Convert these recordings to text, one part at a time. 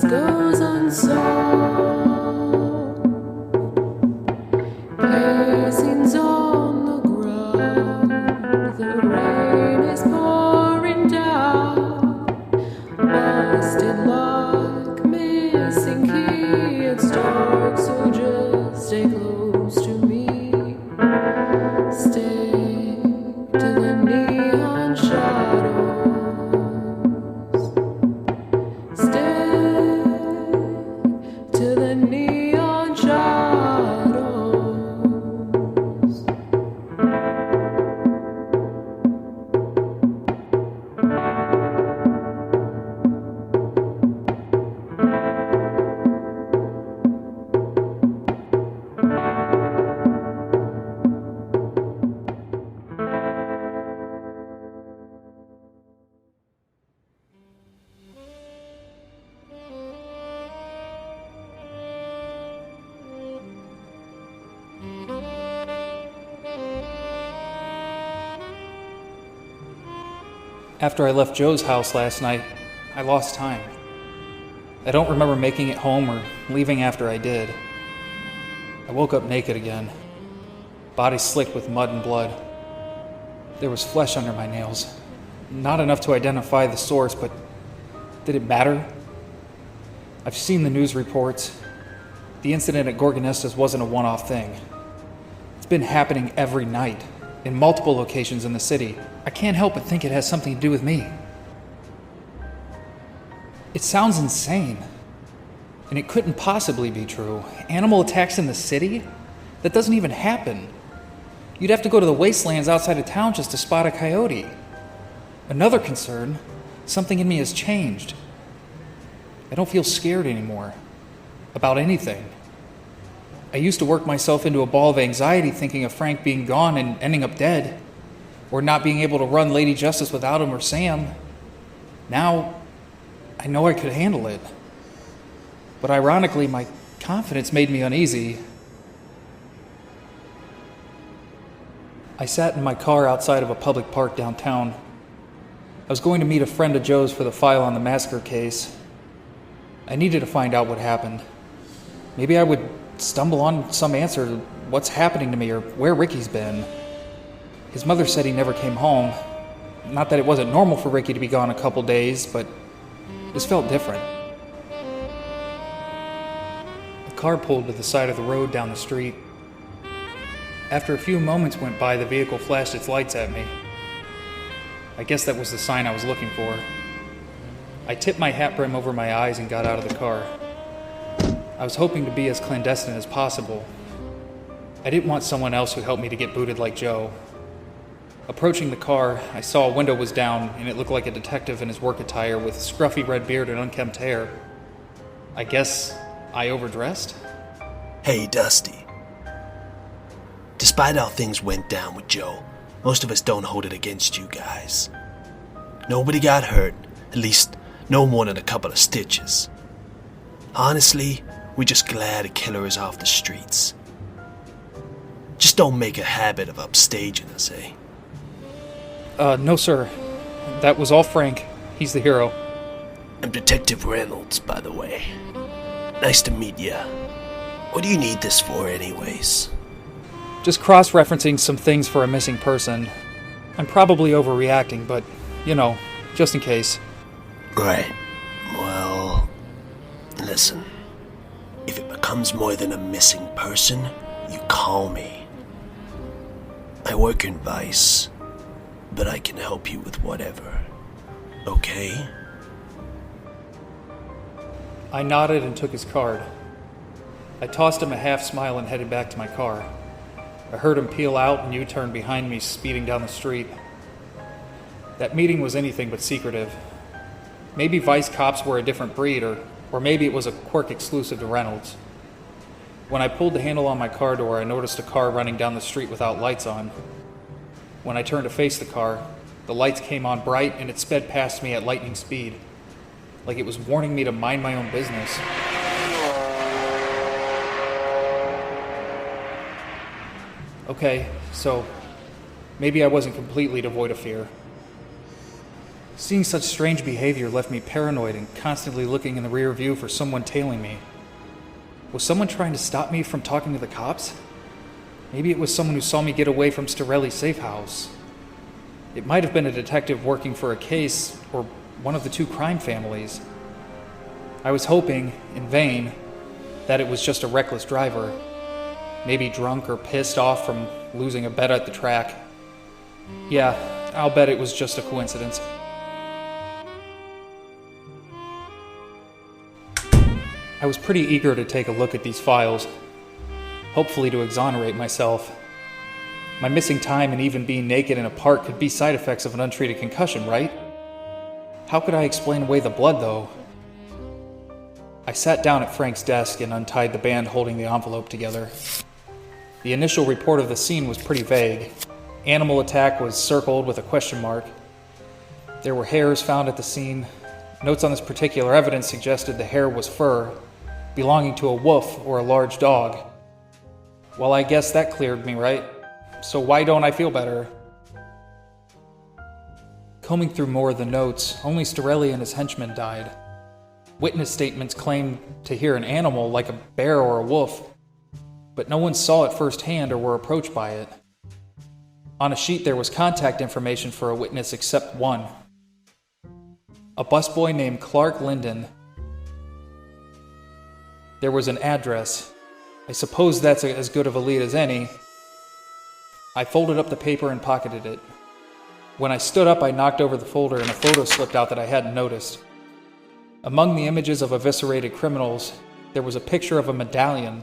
goes unsolved. Piercings on the ground, the rain is pouring down. Busted lock, missing key, it's dark, so just stay close to me. Stick to the neon shadows. Stick to the neon shadows. After I left Joe's house last night, I lost time. I don't remember making it home or leaving after I did. I woke up naked again, body slicked with mud and blood. There was flesh under my nails. Not enough to identify the source, but did it matter? I've seen the news reports. The incident at Gorgonestas wasn't a one-off thing. It's been happening every night, in multiple locations in the city. I can't help but think it has something to do with me. It sounds insane, and it couldn't possibly be true. Animal attacks in the city? That doesn't even happen. You'd have to go to the wastelands outside of town just to spot a coyote. Another concern, something in me has changed. I don't feel scared anymore, about anything. I used to work myself into a ball of anxiety thinking of Frank being gone and ending up dead, or not being able to run Lady Justice without him or Sam. Now, I know I could handle it. But ironically, my confidence made me uneasy. I sat in my car outside of a public park downtown. I was going to meet a friend of Joe's for the file on the massacre case. I needed to find out what happened. Maybe I would stumble on some answer to what's happening to me or where Ricky's been. His mother said he never came home. Not that it wasn't normal for Ricky to be gone a couple days, but this felt different. The car pulled to the side of the road down the street. After a few moments went by, the vehicle flashed its lights at me. I guess that was the sign I was looking for. I tipped my hat brim over my eyes and got out of the car. I was hoping to be as clandestine as possible. I didn't want someone else who helped me to get booted like Joe. Approaching the car, I saw a window was down, and it looked like a detective in his work attire with scruffy red beard and unkempt hair. I guess I overdressed? Hey, Dusty. Despite how things went down with Joe, most of us don't hold it against you guys. Nobody got hurt, at least no more than a couple of stitches. Honestly, we're just glad a killer is off the streets. Just don't make a habit of upstaging us, eh? No, sir. That was all Frank. He's the hero. I'm Detective Reynolds, by the way. Nice to meet ya. What do you need this for, anyways? Just cross-referencing some things for a missing person. I'm probably overreacting, but, just in case. Right. Well, listen. If it becomes more than a missing person, you call me. I work in Vice, but I can help you with whatever. Okay? I nodded and took his card. I tossed him a half smile and headed back to my car. I heard him peel out and U-turn behind me, speeding down the street. That meeting was anything but secretive. Maybe Vice cops were a different breed, or maybe it was a quirk exclusive to Reynolds. When I pulled the handle on my car door, I noticed a car running down the street without lights on. When I turned to face the car, the lights came on bright and it sped past me at lightning speed, like it was warning me to mind my own business. Okay, so maybe I wasn't completely devoid of fear. Seeing such strange behavior left me paranoid and constantly looking in the rear view for someone tailing me. Was someone trying to stop me from talking to the cops? Maybe it was someone who saw me get away from Storelli's safe house. It might have been a detective working for a case or one of the two crime families. I was hoping, in vain, that it was just a reckless driver, maybe drunk or pissed off from losing a bet at the track. Yeah, I'll bet it was just a coincidence. I was pretty eager to take a look at these files, hopefully to exonerate myself. My missing time and even being naked in a park could be side effects of an untreated concussion, right? How could I explain away the blood, though? I sat down at Frank's desk and untied the band holding the envelope together. The initial report of the scene was pretty vague. Animal attack was circled with a question mark. There were hairs found at the scene. Notes on this particular evidence suggested the hair was fur, belonging to a wolf or a large dog. Well, I guess that cleared me, right? So why don't I feel better? Combing through more of the notes, only Storelli and his henchmen died. Witness statements claimed to hear an animal like a bear or a wolf, but no one saw it firsthand or were approached by it. On a sheet there was contact information for a witness except one. A busboy named Clarke Linden. There was an address. I suppose that's as good of a lead as any. I folded up the paper and pocketed it. When I stood up, I knocked over the folder and a photo slipped out that I hadn't noticed. Among the images of eviscerated criminals, there was a picture of a medallion.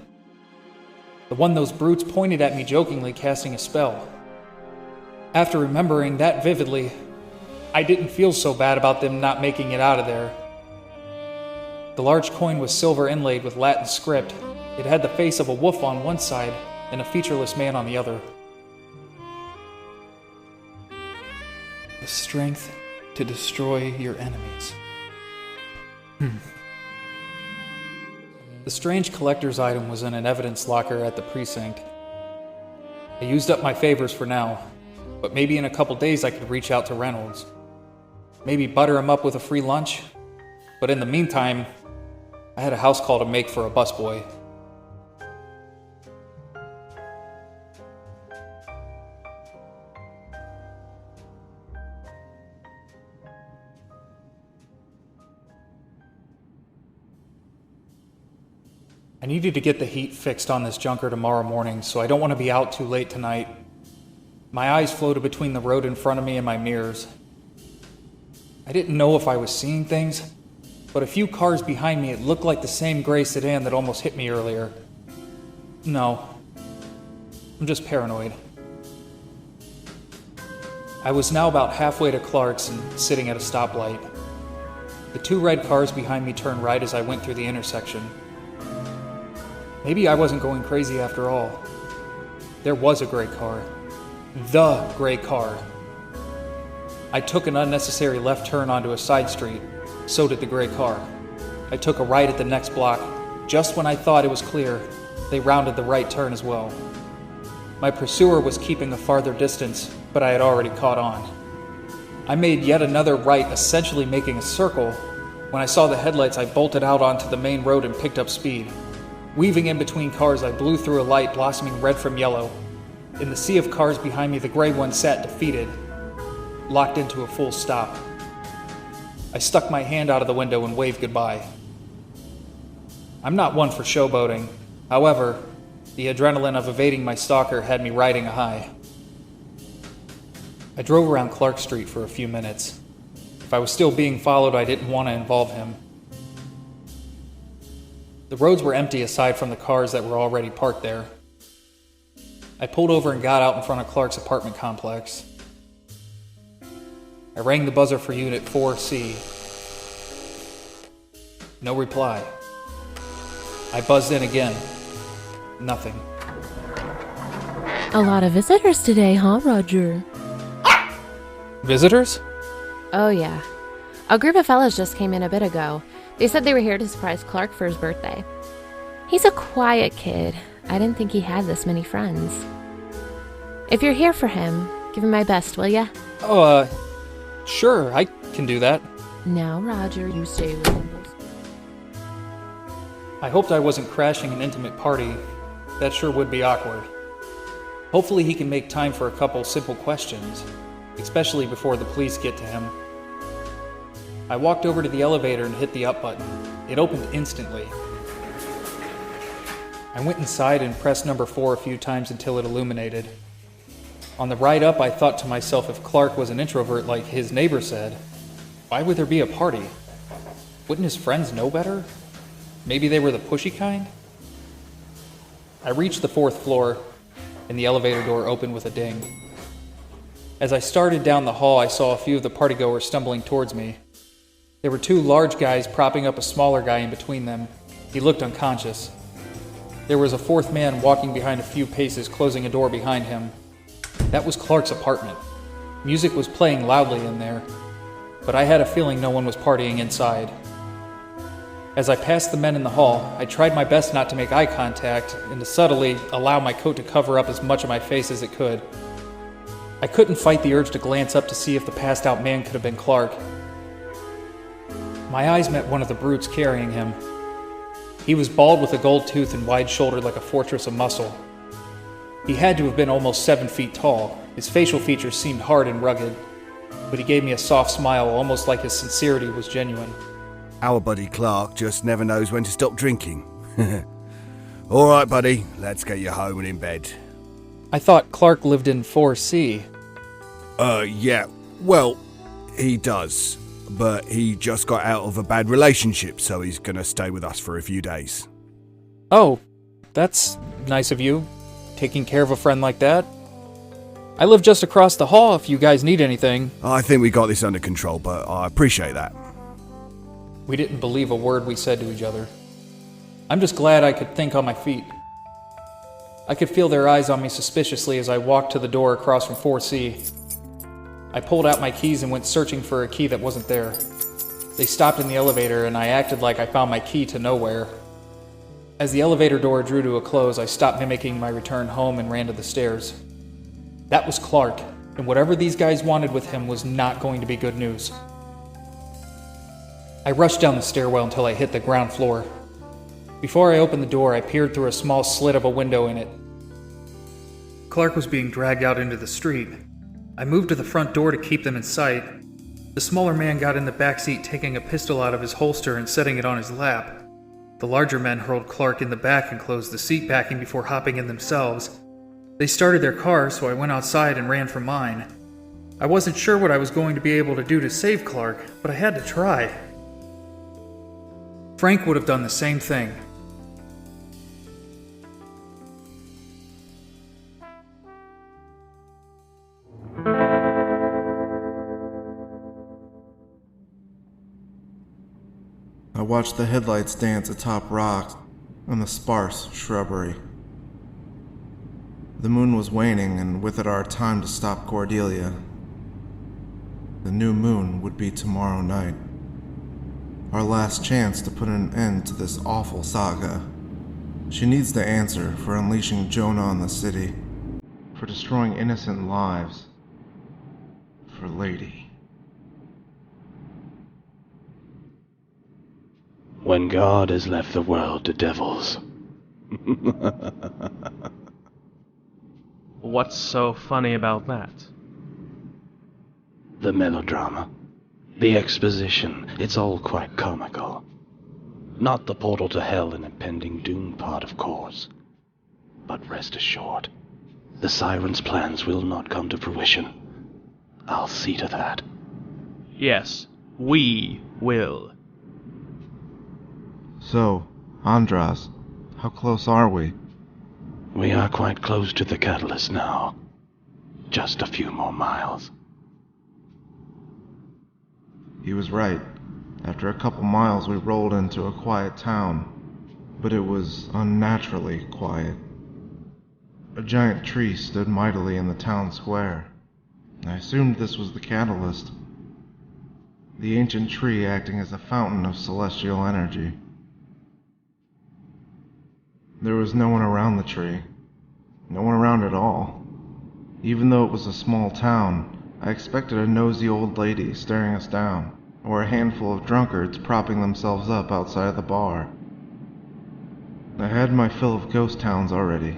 The one those brutes pointed at me jokingly, casting a spell. After remembering that vividly, I didn't feel so bad about them not making it out of there. The large coin was silver inlaid with Latin script. It had the face of a wolf on one side and a featureless man on the other. The strength to destroy your enemies. The strange collector's item was in an evidence locker at the precinct. I used up my favors for now, but maybe in a couple days I could reach out to Reynolds. Maybe butter him up with a free lunch. But in the meantime, I had a house call to make for a busboy. I needed to get the heat fixed on this junker tomorrow morning, so I don't want to be out too late tonight. My eyes floated between the road in front of me and my mirrors. I didn't know if I was seeing things, but a few cars behind me, it looked like the same gray sedan that almost hit me earlier. No, I'm just paranoid. I was now about halfway to Clarke's and sitting at a stoplight. The two red cars behind me turned right as I went through the intersection. Maybe I wasn't going crazy after all. There was a gray car. The gray car. I took an unnecessary left turn onto a side street. So did the gray car. I took a right at the next block. Just when I thought it was clear, they rounded the right turn as well. My pursuer was keeping a farther distance, but I had already caught on. I made yet another right, essentially making a circle. When I saw the headlights, I bolted out onto the main road and picked up speed. Weaving in between cars, I blew through a light blossoming red from yellow. In the sea of cars behind me, the gray one sat defeated, locked into a full stop. I stuck my hand out of the window and waved goodbye. I'm not one for showboating. However, the adrenaline of evading my stalker had me riding a high. I drove around Clarke Street for a few minutes. If I was still being followed, I didn't want to involve him. The roads were empty aside from the cars that were already parked there. I pulled over and got out in front of Clarke's apartment complex. I rang the buzzer for Unit 4C. No reply. I buzzed in again. Nothing. A lot of visitors today, huh, Roger? Visitors? Oh, yeah. A group of fellas just came in a bit ago. They said they were here to surprise Clarke for his birthday. He's a quiet kid. I didn't think he had this many friends. If you're here for him, give him my best, will ya? Oh, sure, I can can do that. Now, Roger, you stay with him. I hoped I wasn't crashing an intimate party. That sure would be awkward. Hopefully he can make time for a couple simple questions, especially before the police get to him. I walked over to the elevator and hit the up button. It opened instantly. I went inside and pressed number 4 a few times until it illuminated. On the ride up, I thought to myself, if Clarke was an introvert like his neighbor said, why would there be a party? Wouldn't his friends know better? Maybe they were the pushy kind? I reached the 4th floor, and the elevator door opened with a ding. As I started down the hall, I saw a few of the partygoers stumbling towards me. There were 2 large guys propping up a smaller guy in between them. He looked unconscious. There was a 4th man walking behind a few paces, closing a door behind him. That was Clarke's apartment. Music was playing loudly in there, but I had a feeling no one was partying inside. As I passed the men in the hall, I tried my best not to make eye contact and to subtly allow my coat to cover up as much of my face as it could. I couldn't fight the urge to glance up to see if the passed out man could have been Clarke. My eyes met one of the brutes carrying him. He was bald with a gold tooth and wide-shouldered like a fortress of muscle. He had to have been almost 7 feet tall. His facial features seemed hard and rugged, but he gave me a soft smile, almost like his sincerity was genuine. Our buddy Clarke just never knows when to stop drinking. All right, buddy, let's get you home and in bed. I thought Clarke lived in 4C. Yeah, well, he does. But he just got out of a bad relationship, so he's gonna stay with us for a few days. Oh, that's nice of you, taking care of a friend like that. I live just across the hall if you guys need anything. I think we got this under control, but I appreciate that. We didn't believe a word we said to each other. I'm just glad I could think on my feet. I could feel their eyes on me suspiciously as I walked to the door across from 4C. I pulled out my keys and went searching for a key that wasn't there. They stopped in the elevator and I acted like I found my key to nowhere. As the elevator door drew to a close, I stopped mimicking my return home and ran to the stairs. That was Clarke, and whatever these guys wanted with him was not going to be good news. I rushed down the stairwell until I hit the ground floor. Before I opened the door, I peered through a small slit of a window in it. Clarke was being dragged out into the street. I moved to the front door to keep them in sight. The smaller man got in the back seat, taking a pistol out of his holster and setting it on his lap. The larger men hurled Clarke in the back and closed the seat backing before hopping in themselves. They started their car, so I went outside and ran for mine. I wasn't sure what I was going to be able to do to save Clarke, but I had to try. Frank would have done the same thing. I watched the headlights dance atop rocks and the sparse shrubbery. The moon was waning, and with it our time to stop Cordelia. The new moon would be tomorrow night. Our last chance to put an end to this awful saga. She needs the answer for unleashing Jonah on the city, for destroying innocent lives, for Lady. When God has left the world to devils. What's so funny about that? The melodrama. The exposition. It's all quite comical. Not the portal to hell and impending doom part, of course. But rest assured, the Siren's plans will not come to fruition. I'll see to that. Yes, we will. So, Andras, how close are we? We are quite close to the catalyst now. Just a few more miles. He was right. After a couple miles we rolled into a quiet town, but it was unnaturally quiet. A giant tree stood mightily in the town square. I assumed this was the catalyst. The ancient tree acting as a fountain of celestial energy. There was no one around the tree. No one around at all. Even though it was a small town, I expected a nosy old lady staring us down, or a handful of drunkards propping themselves up outside the bar. I had my fill of ghost towns already,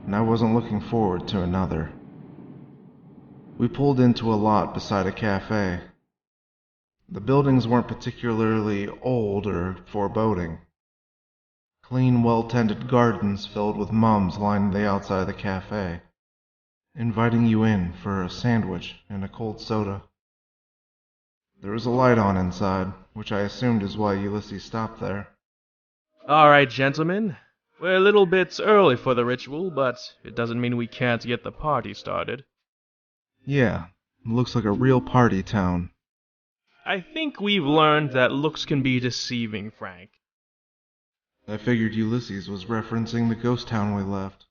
and I wasn't looking forward to another. We pulled into a lot beside a cafe. The buildings weren't particularly old or foreboding. Clean, well-tended gardens filled with mums lined the outside of the cafe, inviting you in for a sandwich and a cold soda. There was a light on inside, which I assumed is why Ulysses stopped there. Alright, gentlemen. We're a little bit early for the ritual, but it doesn't mean we can't get the party started. Yeah, it looks like a real party town. I think we've learned that looks can be deceiving, Frank. I figured Ulysses was referencing the ghost town we left.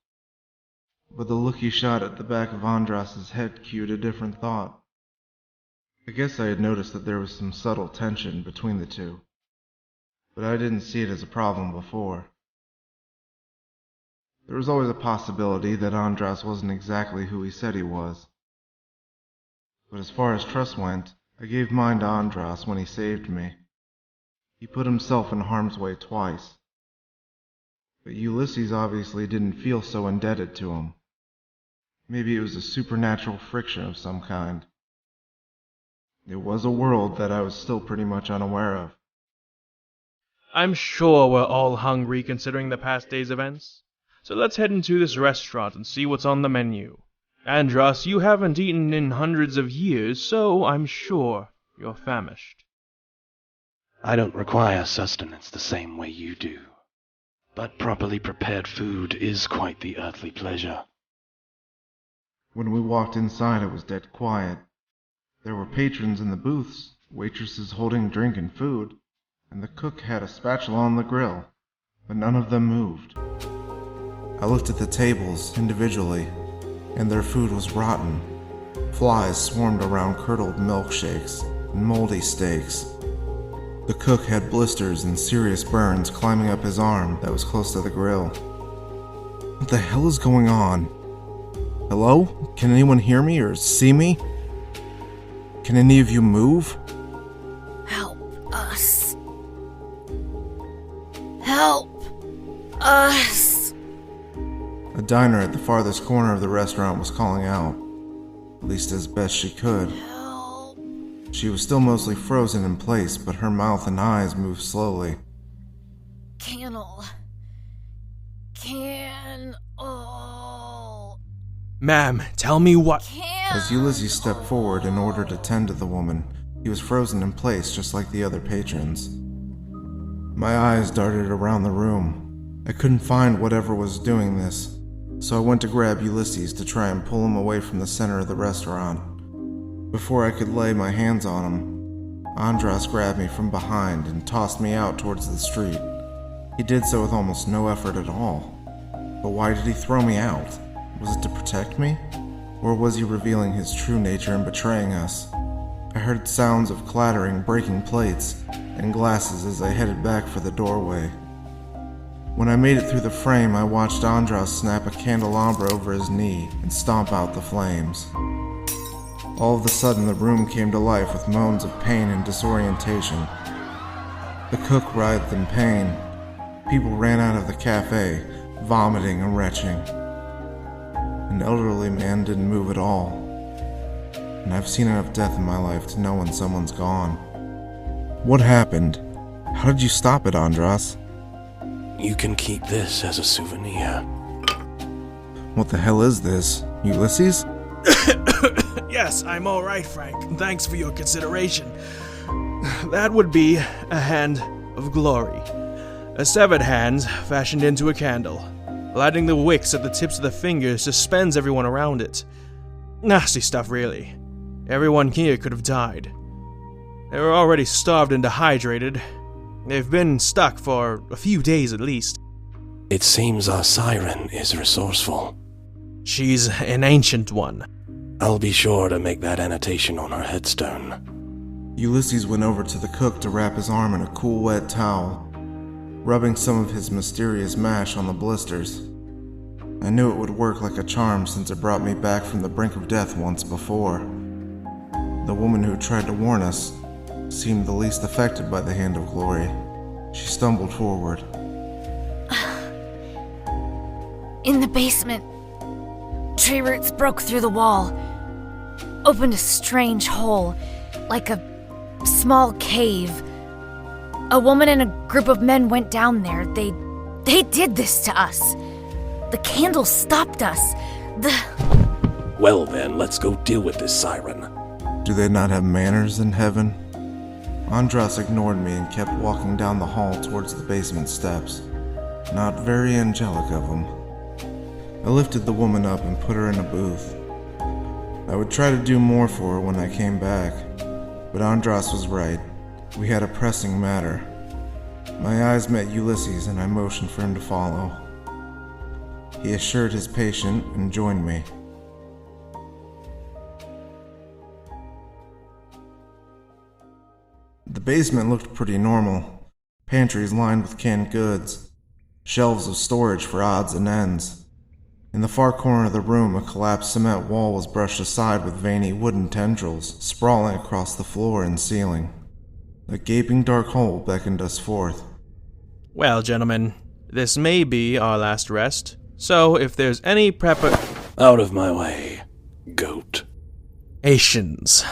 But the look he shot at the back of Andras's head cued a different thought. I guess I had noticed that there was some subtle tension between the two, but I didn't see it as a problem before. There was always a possibility that Andras wasn't exactly who he said he was. But as far as trust went, I gave mine to Andras when he saved me. He put himself in harm's way twice. But Ulysses obviously didn't feel so indebted to him. Maybe it was a supernatural friction of some kind. It was a world that I was still pretty much unaware of. I'm sure we're all hungry considering the past day's events. So let's head into this restaurant and see what's on the menu. Andras, you haven't eaten in hundreds of years, so I'm sure you're famished. I don't require sustenance the same way you do. But properly prepared food is quite the earthly pleasure. When we walked inside, it was dead quiet. There were patrons in the booths, waitresses holding drink and food, and the cook had a spatula on the grill, but none of them moved. I looked at the tables individually, and their food was rotten. Flies swarmed around curdled milkshakes and moldy steaks. The cook had blisters and serious burns climbing up his arm that was close to the grill. What the hell is going on? Hello? Can anyone hear me or see me? Can any of you move? Help us. Help us. A diner at the farthest corner of the restaurant was calling out, at least as best she could. Help. She was still mostly frozen in place, but her mouth and eyes moved slowly. Cannel. Ma'am, tell me what... As Ulysses stepped forward in order to tend to the woman, he was frozen in place just like the other patrons. My eyes darted around the room. I couldn't find whatever was doing this, so I went to grab Ulysses to try and pull him away from the center of the restaurant. Before I could lay my hands on him, Andras grabbed me from behind and tossed me out towards the street. He did so with almost no effort at all. But why did he throw me out? Was it to protect me? Or was he revealing his true nature and betraying us? I heard sounds of clattering, breaking plates, and glasses as I headed back for the doorway. When I made it through the frame, I watched Andras snap a candelabra over his knee and stomp out the flames. All of a sudden, the room came to life with moans of pain and disorientation. The cook writhed in pain. People ran out of the cafe, vomiting and retching. An elderly man didn't move at all. And I've seen enough death in my life to know when someone's gone. What happened? How did you stop it, Andras? You can keep this as a souvenir. What the hell is this? Ulysses? Yes, I'm alright, Frank. Thanks for your consideration. That would be a hand of glory. A severed hand fashioned into a candle. Lighting the wicks at the tips of the fingers suspends everyone around it. Nasty stuff, really. Everyone here could have died. They were already starved and dehydrated. They've been stuck for a few days at least. It seems our siren is resourceful. She's an ancient one. I'll be sure to make that annotation on her headstone. Ulysses went over to the cook to wrap his arm in a cool, wet towel, rubbing some of his mysterious mash on the blisters. I knew it would work like a charm since it brought me back from the brink of death once before. The woman who tried to warn us seemed the least affected by the hand of glory. She stumbled forward. In the basement, tree roots broke through the wall, opened a strange hole, like a small cave. A woman and a group of men went down there. They did this to us. The candle stopped us. Well then, let's go deal with this siren. Do they not have manners in heaven? Andras ignored me and kept walking down the hall towards the basement steps. Not very angelic of him. I lifted the woman up and put her in a booth. I would try to do more for her when I came back, but Andras was right. We had a pressing matter. My eyes met Ulysses and I motioned for him to follow. He assured his patient and joined me. The basement looked pretty normal. Pantries lined with canned goods. Shelves of storage for odds and ends. In the far corner of the room, a collapsed cement wall was brushed aside with veiny wooden tendrils sprawling across the floor and ceiling. A gaping dark hole beckoned us forth. Well, gentlemen, this may be our last rest, so if there's any Out of my way, goat. Asians.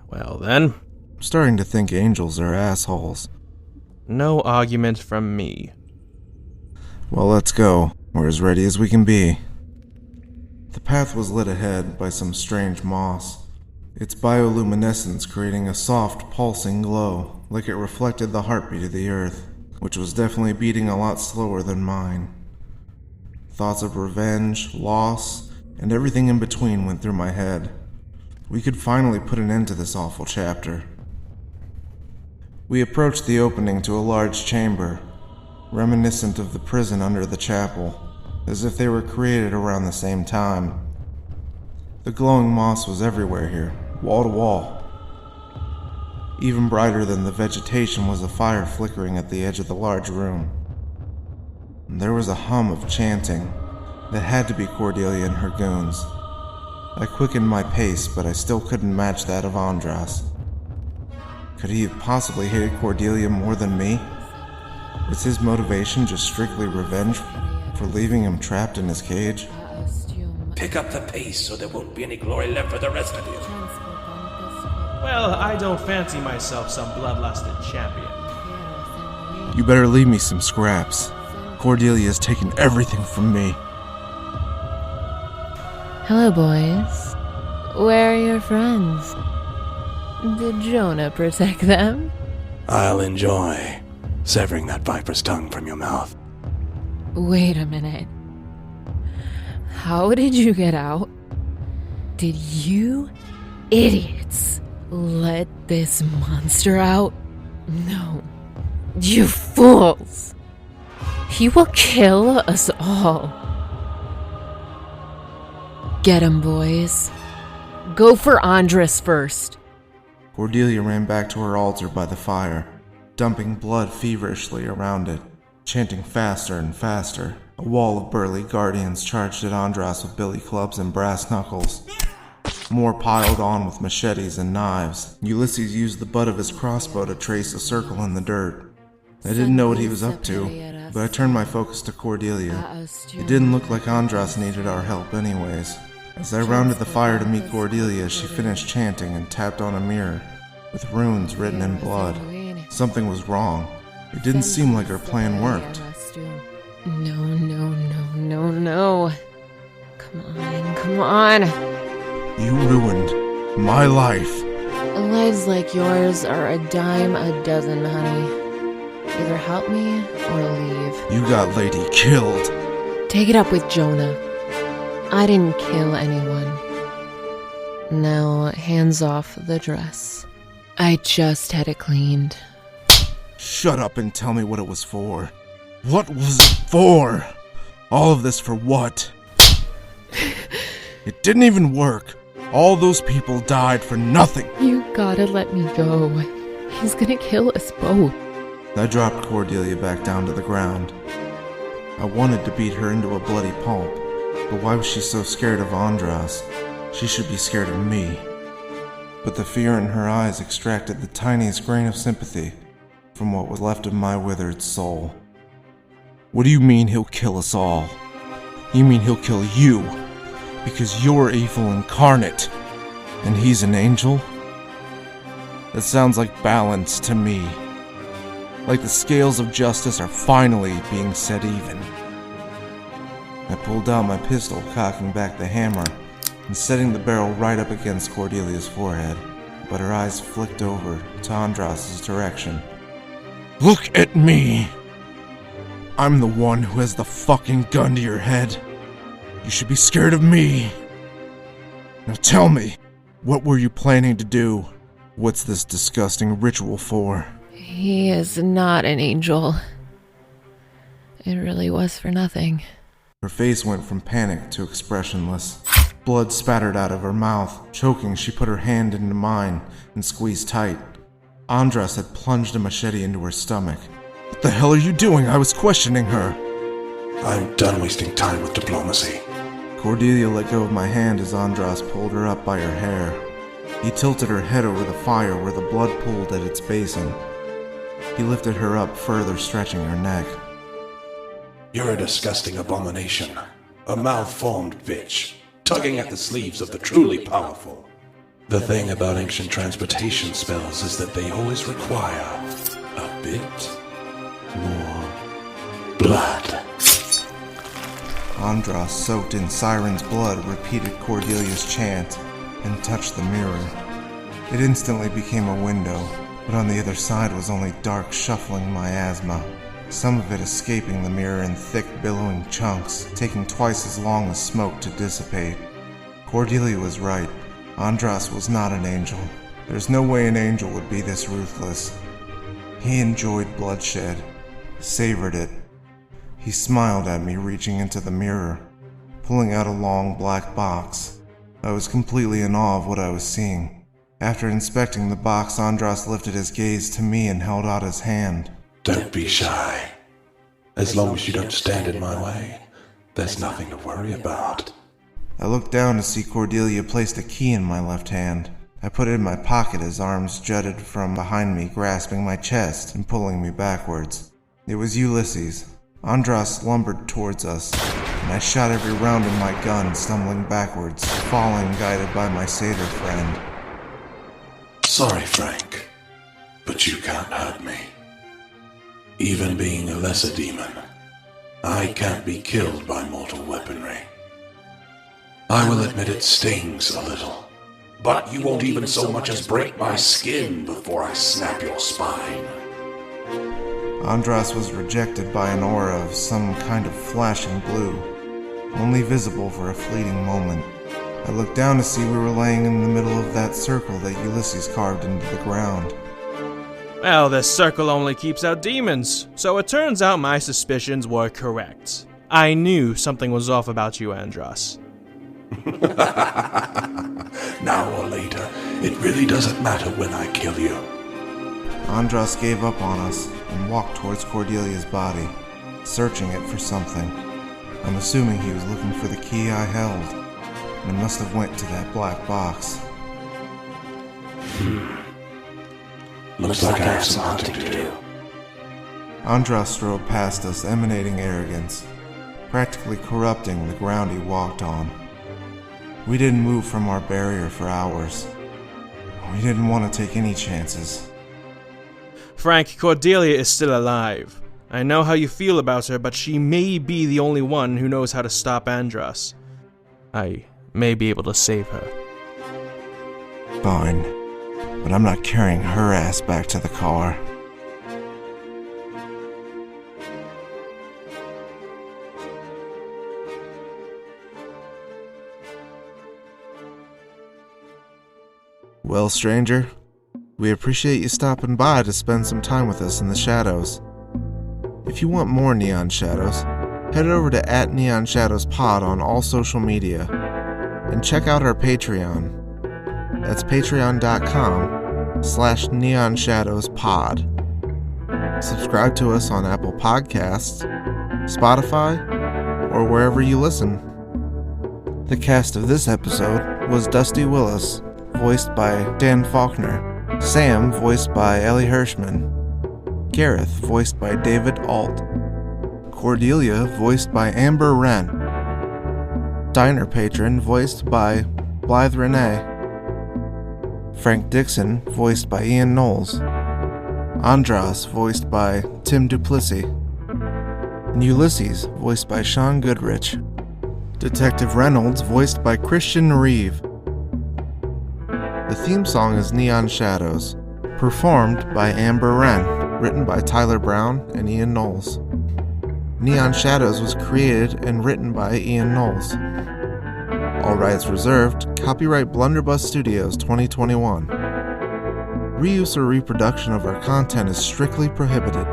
Well then, I'm starting to think angels are assholes. no argument from me. Well, let's go. We're as ready as we can be. The path was lit ahead by some strange moss, its bioluminescence creating a soft, pulsing glow, like it reflected the heartbeat of the earth, which was definitely beating a lot slower than mine. Thoughts of revenge, loss, and everything in between went through my head. We could finally put an end to this awful chapter. We approached the opening to a large chamber, reminiscent of the prison under the chapel, as if they were created around the same time. The glowing moss was everywhere here, wall to wall. Even brighter than the vegetation was a fire flickering at the edge of the large room. There was a hum of chanting that had to be Cordelia and her goons. I quickened my pace, but I still couldn't match that of Andras. Could he have possibly hated Cordelia more than me? Was his motivation just strictly revenge for leaving him trapped in his cage? Pick up the pace so there won't be any glory left for the rest of you. Well, I don't fancy myself some bloodlusted champion. You better leave me some scraps. Cordelia has taken everything from me. Hello, boys. Where are your friends? Did Jonah protect them? I'll enjoy severing that viper's tongue from your mouth. Wait a minute. How did you get out? Did you idiots let this monster out? No. You fools! He will kill us all. Get him, boys. Go for Andras first. Cordelia ran back to her altar by the fire, dumping blood feverishly around it, chanting faster and faster. A wall of burly guardians charged at Andras with billy clubs and brass knuckles. More piled on with machetes and knives. Ulysses used the butt of his crossbow to trace a circle in the dirt. I didn't know what he was up to, but I turned my focus to Cordelia. It didn't look like Andras needed our help anyways. As I rounded the fire to meet Cordelia, she finished chanting and tapped on a mirror, with runes written in blood. Something was wrong. It didn't seem like her plan worked. No. Come on. You ruined my life. Lives like yours are a dime a dozen, honey. Either help me or leave. You got Lady killed. Take it up with Jonah. I didn't kill anyone. Now, hands off the dress. I just had it cleaned. Shut up and tell me what it was for. What was it for? All of this for what? It didn't even work. All those people died for nothing. You gotta let me go. He's gonna kill us both. I dropped Cordelia back down to the ground. I wanted to beat her into a bloody pulp, but why was she so scared of Andras? She should be scared of me. but the fear in her eyes extracted the tiniest grain of sympathy from what was left of my withered soul. What do you mean he'll kill us all? You mean he'll kill you, because you're evil incarnate, and he's an angel? That sounds like balance to me. Like the scales of justice are finally being set even. I pulled out my pistol, cocking back the hammer, and setting the barrel right up against Cordelia's forehead, but her eyes flicked over to Andras' direction. Look at me! I'm the one who has the fucking gun to your head. You should be scared of me. Now tell me, what were you planning to do? What's this disgusting ritual for? He is not an angel. It really was for nothing. Her face went from panic to expressionless. Blood spattered out of her mouth. Choking, she put her hand into mine and squeezed tight. Andras had plunged a machete into her stomach. What the hell are you doing? I was questioning her. I'm done wasting time with diplomacy. Cordelia let go of my hand as Andras pulled her up by her hair. He tilted her head over the fire where the blood pooled at its basin. He lifted her up further, stretching her neck. You're a disgusting abomination. A malformed bitch, tugging at the sleeves of the truly powerful. The thing about ancient transportation spells is that they always require a bit more blood. Andras, soaked in Siren's blood, repeated Cordelia's chant and touched the mirror. It instantly became a window, but on the other side was only dark shuffling miasma, some of it escaping the mirror in thick, billowing chunks, taking twice as long as smoke to dissipate. Cordelia was right. Andras was not an angel. There's no way an angel would be this ruthless. He enjoyed bloodshed, savored it. He smiled at me, reaching into the mirror, pulling out a long black box. I was completely in awe of what I was seeing. After inspecting the box, Andras lifted his gaze to me and held out his hand. Don't be shy. As long as you don't stand in my way, there's nothing to worry about. I looked down to see Cordelia placed a key in my left hand. I put it in my pocket as arms jutted from behind me, grasping my chest and pulling me backwards. It was Ulysses. Andras lumbered towards us, and I shot every round of my gun, stumbling backwards, falling guided by my satyr friend. Sorry, Frank, but you can't hurt me. Even being a lesser demon, I can't be killed by mortal weaponry. I will admit it stings a little, but you won't even so much as break my skin before I snap your spine. Andras was rejected by an aura of some kind of flashing blue, only visible for a fleeting moment. I looked down to see we were laying in the middle of that circle that Ulysses carved into the ground. Well, this circle only keeps out demons, so it turns out my suspicions were correct. I knew something was off about you, Andras. Now or later, it really doesn't matter when I kill you. Andras gave up on us and walked towards Cordelia's body, searching it for something. I'm assuming he was looking for the key I held, and must have went to that black box. Looks like I have some hunting to do. Andras strode past us, emanating arrogance, practically corrupting the ground he walked on. We didn't move from our barrier for hours. We didn't want to take any chances. Frank, Cordelia is still alive. I know how you feel about her, but she may be the only one who knows how to stop Andras. I may be able to save her. Fine, but I'm not carrying her ass back to the car. Well, stranger, we appreciate you stopping by to spend some time with us in the shadows. If you want more Neon Shadows, head over to @NeonShadowsPod on all social media, and check out our Patreon. That's patreon.com/NeonShadowsPod. Subscribe to us on Apple Podcasts, Spotify, or wherever you listen. The cast of this episode was Dusty Willis, voiced by Dan Faulkner. Sam, voiced by Elie Hirschman. Gareth, voiced by David Ault. Cordelia, voiced by Amber Wren. Diner Patron, voiced by Blythe Renay. Frank Dixon, voiced by Ian Knowles. Andras, voiced by Tim Duplissey. And Ulysses, voiced by Sean Goodrich. Detective Reynolds, voiced by Christian Reeve. The theme song is Neon Shadows, performed by Amber Wren, written by Tyler Brown and Ian Knowles. Neon Shadows was created and written by Ian Knowles. All rights reserved, copyright Blunderbuss Studios 2021. Reuse or reproduction of our content is strictly prohibited.